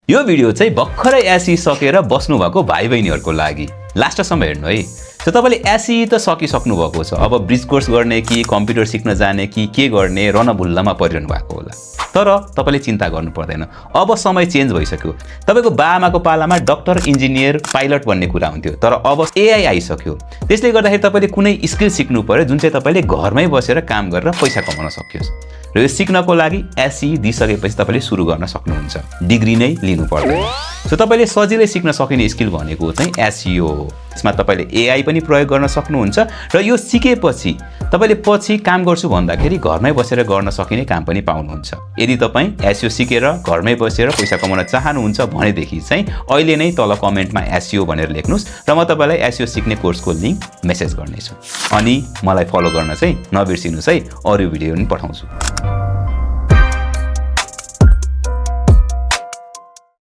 यो भिडियो चाहिँ भर्खरै एसई सकेर बस्नुभएको भाइ बहिनीहरूको लागि लास्टसम्म हेर्नु है। सो तपाईँले एसई त सकिसक्नु भएको छ, अब ब्रिज कोर्स गर्ने कि कम्प्युटर सिक्न जाने कि के गर्ने रणभुल्लामा परिरहनु भएको होला। तर तपाईँले चिन्ता गर्नु पर्दैन, अब समय चेन्ज भइसक्यो। तपाईँको बाआमाको पालामा डक्टर, इन्जिनियर, पाइलट भन्ने कुरा हुन्थ्यो, तर अब एआई आइसक्यो। त्यसले गर्दाखेरि तपाईँले कुनै स्किल सिक्नु पर्यो जुन चाहिँ तपाईँले घरमै बसेर काम गरेर पैसा कमाउन सकियोस्। र यो सिक्नको लागि एसई दिइसकेपछि तपाईँले सुरु गर्न सक्नुहुन्छ, डिग्री नै लिनु पर्दैन। सो तपाईँले सजिलै सिक्न सकिने स्किल भनेको चाहिँ एसइओ हो। यसमा तपाईँले एआई पनि प्रयोग गर्न सक्नुहुन्छ र यो सिकेपछि तपाईँले पछि काम गर्छु भन्दाखेरि घरमै बसेर गर्न सकिने काम पनि पाउनुहुन्छ। यदि तपाईँ एसइओ सिकेर घरमै बसेर पैसा कमाउन चाहनुहुन्छ भनेदेखि चाहिँ अहिले नै तल कमेन्टमा एसइओ भनेर लेख्नुहोस् र म तपाईँलाई एसइओ सिक्ने कोर्सको लिङ्क मेसेज गर्नेछु। अनि मलाई फलो गर्न चाहिँ नबिर्सिनुहोस् है, अरू भिडियो पनि पठाउँछु।